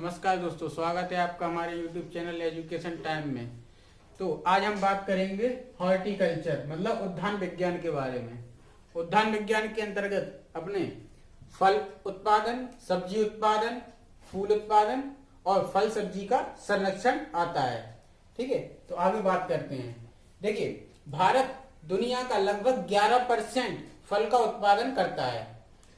नमस्कार दोस्तों, स्वागत है आपका हमारे YouTube चैनल एजुकेशन टाइम में। तो आज हम बात करेंगे हॉर्टिकल्चर मतलब उद्यान विज्ञान के बारे में। उद्यान विज्ञान के अंतर्गत अपने फल उत्पादन, सब्जी उत्पादन, फूल उत्पादन और फल सब्जी का संरक्षण आता है। ठीक है, तो आगे बात करते हैं। देखिए, भारत दुनिया का लगभग 11% फल का उत्पादन करता है।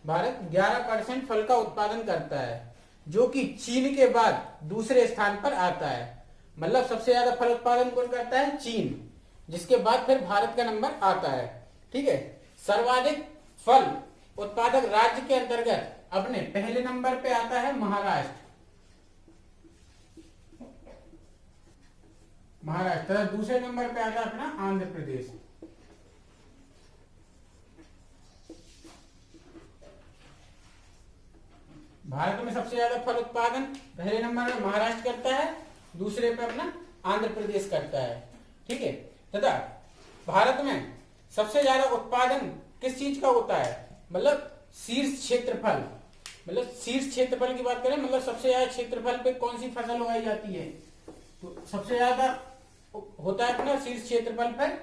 भारत 11% फल का उत्पादन करता है, जो कि चीन के बाद दूसरे स्थान पर आता है। मतलब सबसे ज्यादा फल उत्पादन कौन करता है? चीन, जिसके बाद फिर भारत का नंबर आता है। ठीक है, सर्वाधिक फल उत्पादक राज्य के अंतर्गत अपने पहले नंबर पे आता है महाराष्ट्र। तथा दूसरे नंबर पे आता है अपना आंध्र प्रदेश। भारत में सबसे ज्यादा फल उत्पादन पहले नंबर में महाराष्ट्र करता है, दूसरे पे अपना आंध्र प्रदेश करता है। ठीक है, तथा भारत में सबसे ज्यादा उत्पादन किस चीज का होता है? मतलब शीर्ष क्षेत्रफल। मतलब शीर्ष क्षेत्रफल की बात करें, मतलब सबसे ज्यादा क्षेत्रफल पे कौन सी फसल उगाई जाती है? तो सबसे ज्यादा होता है अपना शीर्ष क्षेत्रफल पर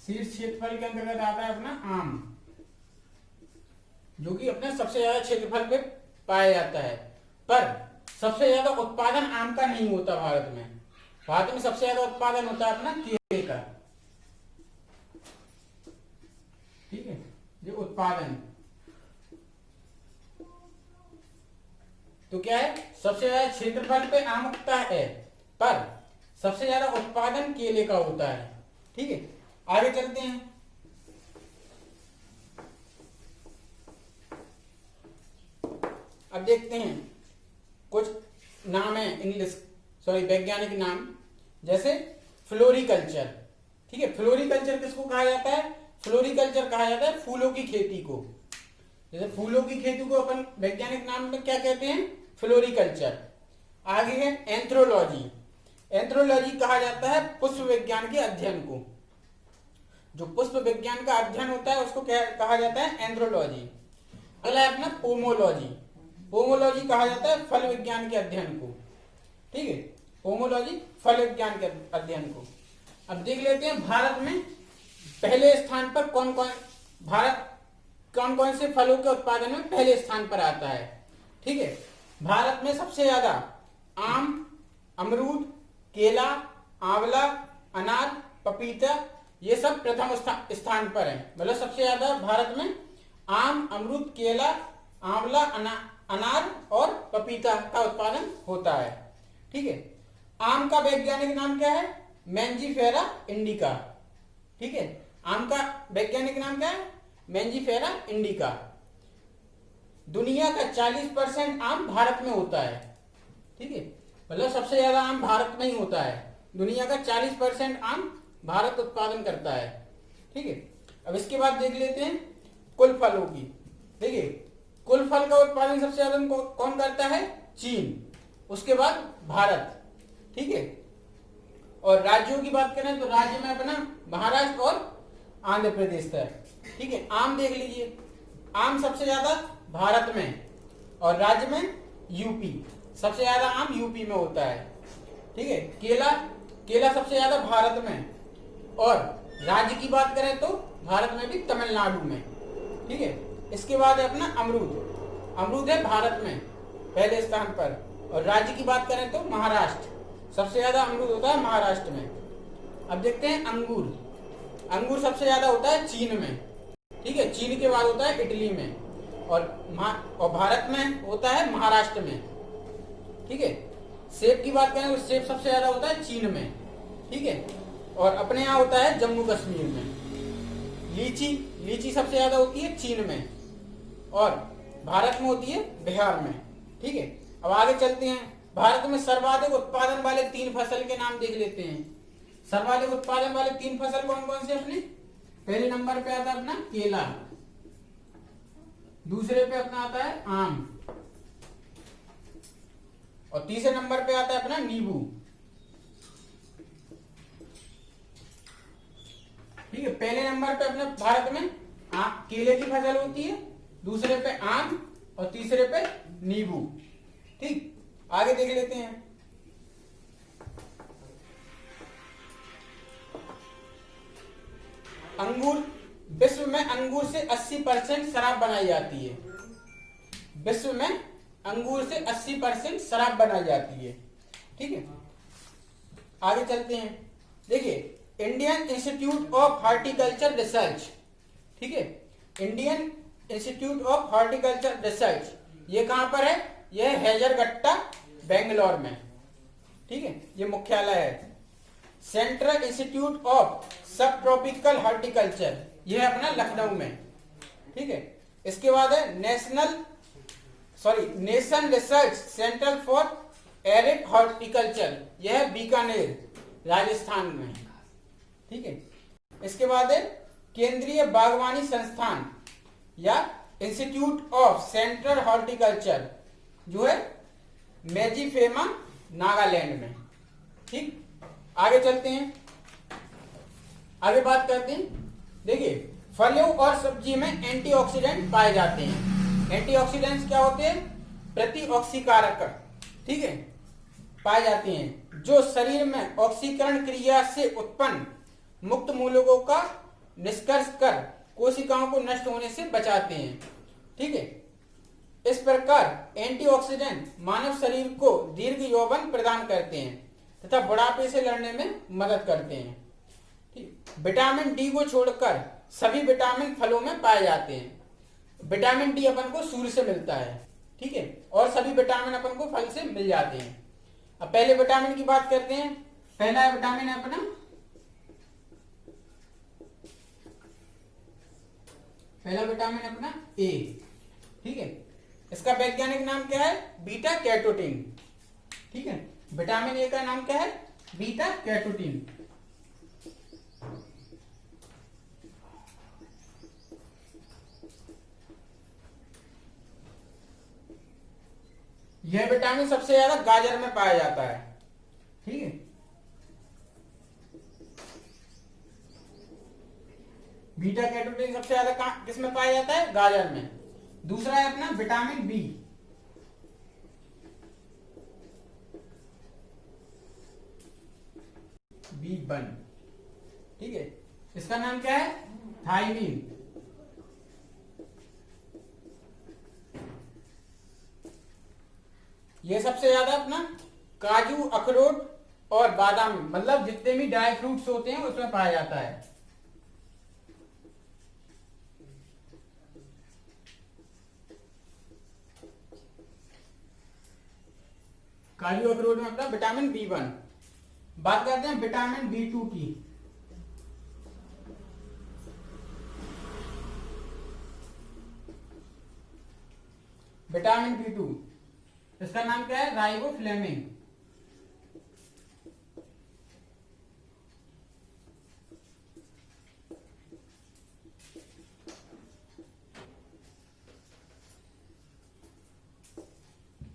शीर्ष क्षेत्रफल के अंतर्गत आता है अपना आम, जो कि अपने सबसे ज्यादा क्षेत्रफल पे पाया जाता है। पर सबसे ज्यादा उत्पादन आम का नहीं होता भारत में। भारत में सबसे ज्यादा उत्पादन होता है अपना केले का। ठीक है, ये उत्पादन तो क्या है? सबसे ज्यादा क्षेत्रफल पे आम उगता है, पर सबसे ज्यादा उत्पादन केले का होता है। ठीक है, आगे चलते हैं। अब देखते हैं कुछ नाम है वैज्ञानिक नाम, जैसे फ्लोरिकल्चर। ठीक है, फ्लोरिकल्चर किसको कहा जाता है? फ्लोरिकल्चर कहा जाता है फूलों की खेती को। जैसे फूलों की खेती को अपन वैज्ञानिक नाम में क्या कहते हैं? फ्लोरिकल्चर। आगे है एंथ्रोलॉजी। एंथ्रोलॉजी कहा जाता है पुष्प विज्ञान के अध्ययन को। जो पुष्प विज्ञान का अध्ययन होता है उसको कहा जाता है एंथ्रोलॉजी। अगला है अपना पोमोलॉजी। पोमोलॉजी कहा जाता है फल विज्ञान के अध्ययन को। ठीक है, पोमोलॉजी फल विज्ञान के अध्ययन को। अब देख लेते हैं भारत में पहले स्थान पर कौन कौन से फलों के उत्पादन में पहले स्थान पर आता है। ठीक है, भारत में सबसे ज्यादा आम, अमरूद, केला, आंवला, अनार, पपीता, ये सब प्रथम स्थान पर है। मतलब सबसे ज्यादा भारत में आम, अमरूद, केला, आंवला, अनार और पपीता का उत्पादन होता है। ठीक है, आम का वैज्ञानिक नाम क्या है? Mangifera indica. ठीक है, आम का वैज्ञानिक नाम क्या है? Mangifera indica. दुनिया का 40% आम भारत में होता है। ठीक है, मतलब सबसे ज्यादा आम भारत में ही होता है। दुनिया का 40% आम भारत उत्पादन करता है। ठीक है, अब इसके बाद देख लेते हैं कुल फलों की। देखिए, कुल फल का उत्पादन सबसे ज्यादा कौन करता है? चीन, उसके बाद भारत। ठीक है, और राज्यों की बात करें तो राज्य में अपना महाराष्ट्र और आंध्र प्रदेश है। ठीक है, आम देख लीजिए, आम सबसे ज्यादा भारत में और राज्य में यूपी। सबसे ज्यादा आम यूपी में होता है। ठीक है, केला सबसे ज्यादा भारत में, और राज्य की बात करें तो भारत में भी तमिलनाडु में। ठीक है, इसके बाद है अपना अमरूद है भारत में पहले स्थान पर, और राज्य की बात करें तो महाराष्ट्र। सबसे ज्यादा अमरूद होता है महाराष्ट्र में। अब देखते हैं अंगूर सबसे ज्यादा होता है चीन में। ठीक है, चीन के बाद होता है इटली में, और भारत में होता है महाराष्ट्र में। ठीक है, सेब की बात करें तो सेब सबसे ज्यादा होता है चीन में। ठीक है, और अपने यहाँ होता है जम्मू कश्मीर में। लीची सबसे ज्यादा होती है चीन में, और भारत में होती है बिहार में। ठीक है, अब आगे चलते हैं। भारत में सर्वाधिक उत्पादन वाले 3 फसल के नाम देख लेते हैं। सर्वाधिक उत्पादन वाले 3 फसल कौन कौन से? अपने पहले नंबर पे आता है अपना केला, दूसरे पे अपना आता है आम, और तीसरे नंबर पे आता है अपना नींबू। ठीक है, पहले नंबर पे अपने भारत में केले की फसल होती है, दूसरे पे आम और तीसरे पे नींबू। ठीक, आगे देख लेते हैं। अंगूर, विश्व में अंगूर से 80% शराब बनाई जाती है। विश्व में अंगूर से 80% शराब बनाई जाती है। ठीक है, आगे चलते हैं। देखिए, Indian institute of horticulture research, ठीक है, Indian institute of horticulture research, ये कहां पर है? यह हैजरगट्टा, बेंगलोर में। ठीक है, ये मुख्यालय है। सेंट्रल इंस्टीट्यूट ऑफ सब ट्रॉपिकल हॉर्टिकल्चर, यह अपना लखनऊ में। ठीक है, इसके बाद है nation research centre for arid horticulture, यह बीकानेर, राजस्थान में। ठीक है, इसके बाद है केंद्रीय बागवानी संस्थान या इंस्टीट्यूट ऑफ सेंट्रल हॉर्टिकल्चर, जो है मेजिफेमा, नागालैंड में। ठीक, आगे चलते हैं, आगे बात करते हैं। देखिए, फलों और सब्जी में एंटीऑक्सीडेंट पाए जाते हैं। एंटीऑक्सीडेंट्स क्या होते हैं? प्रतिऑक्सीकारक, ठीक है, पाए जाते हैं, जो शरीर में ऑक्सीकरण क्रिया से उत्पन्न मुक्त मूलकों का निष्कर्ष कर कोशिकाओं को नष्ट होने से बचाते हैं। ठीक है, इस प्रकार एंटीऑक्सीडेंट मानव शरीर को दीर्घ यौवन प्रदान करते हैं तथा बुढ़ापे से लड़ने में मदद करते हैं। ठीक, विटामिन डी को छोड़कर सभी विटामिन फलों में पाए जाते हैं। विटामिन डी अपन को सूर्य से मिलता है। ठीक है, और सभी विटामिन अपन को फल से मिल जाते हैं। अब पहले विटामिन की बात करते हैं। पहला विटामिन है अपना, पहला विटामिन अपना ए। ठीक है, इसका वैज्ञानिक नाम क्या है? Beta carotene. ठीक है, विटामिन ए का नाम क्या है? Beta carotene. यह विटामिन सबसे ज्यादा गाजर में पाया जाता है। ठीक है, बीटा कैरोटीन सबसे ज्यादा किस में पाया जाता है? गाजर में। दूसरा है अपना विटामिन बी। B1। ठीक है, इसका नाम क्या है? थायमीन। ये सबसे ज्यादा अपना काजू, अखरोट और बादाम, मतलब जितने भी ड्राई फ्रूट्स होते हैं उसमें पाया जाता है। काजू अखरोट में अपना विटामिन B1। बात करते हैं विटामिन B2 की। विटामिन B2, इसका नाम क्या है? राइबोफ्लेविन।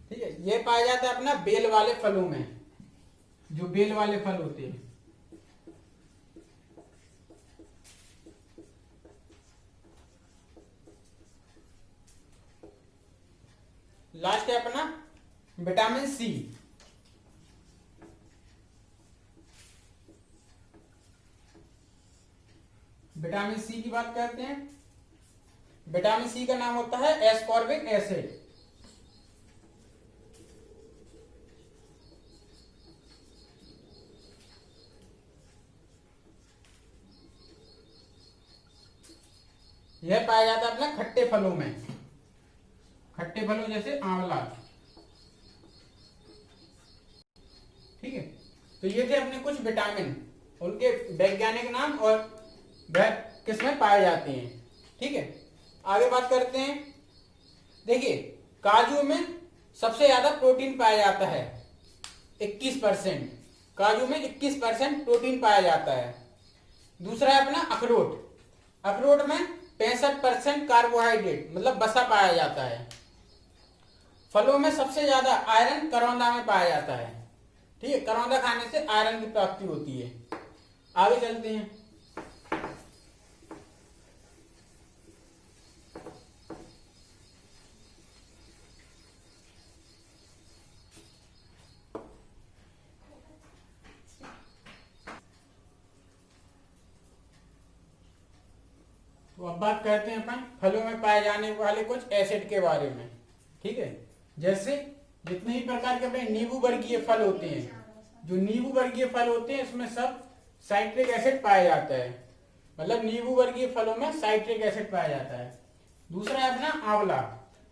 ठीक है, ये पाया जाता है अपना बेल वाले फलों में, जो बेल वाले फल होते हैं। लास्ट है अपना विटामिन सी। विटामिन सी की बात करते हैं। विटामिन सी का नाम होता है एस्कॉर्बिक एसिड। यह पाया जाता है अपना खट्टे फलों में, खट्टे फलों जैसे आंवला। ठीक है, तो ये थे अपने कुछ विटामिन, उनके वैज्ञानिक नाम और वह किसमें पाए जाते हैं। ठीक है, आगे बात करते हैं। देखिए, काजू में सबसे ज्यादा प्रोटीन पाया जाता है, 21%। काजू में 21% प्रोटीन पाया जाता है। दूसरा है अपना अखरोट। अखरोट में 65% कार्बोहाइड्रेट, मतलब वसा पाया जाता है। फलों में सबसे ज्यादा आयरन करौंदा में पाया जाता है। ठीक है, करौंदा खाने से आयरन की प्राप्ति होती है। आगे चलते हैं। तो अब बात करते हैं अपन फलों में पाए जाने वाले कुछ एसिड के बारे में। ठीक है, जैसे जितने ही प्रकार के अपने नींबू वर्गीय फल होते हैं, जो नींबू वर्गीय फल होते हैं इसमें सब साइट्रिक एसिड पाया जाता है, मतलब नींबू वर्गीय फलों में साइट्रिक एसिड पाया जाता है। दूसरा है अपना आंवला,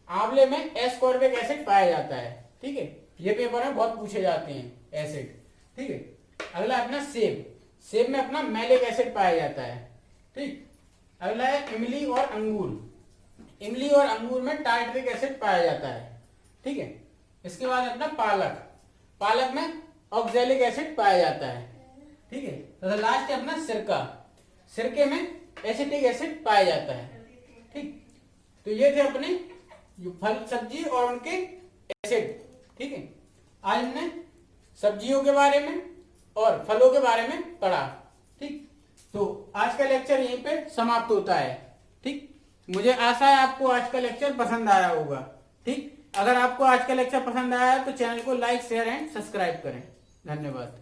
आंवले में एस्कॉर्बिक एसिड पाया जाता है। ठीक है, ये पेपर में बहुत पूछे जाते हैं एसिड। ठीक है, अगला अपना सेब, सेब में अपना मैलिक एसिड पाया जाता है। ठीक, अगला है इमली और अंगूर, इमली और अंगूर में टार्टरिक एसिड पाया जाता है। ठीक है, इसके बाद अपना पालक, पालक में ऑक्सैलिक एसिड पाया जाता है। ठीक है, तो लास्ट है अपना सिरका, सिरके में एसिटिक एसिड पाया जाता है। ठीक, तो ये थे अपने फल सब्जी और उनके एसिड। ठीक है, आज हमने सब्जियों के बारे में और फलों के बारे में पढ़ा। ठीक, तो आज का लेक्चर यहीं पे समाप्त होता है। ठीक, मुझे आशा है आपको आज का लेक्चर पसंद आया होगा। ठीक, अगर आपको आज का लेक्चर पसंद आया है तो चैनल को लाइक शेयर एंड सब्सक्राइब करें। धन्यवाद।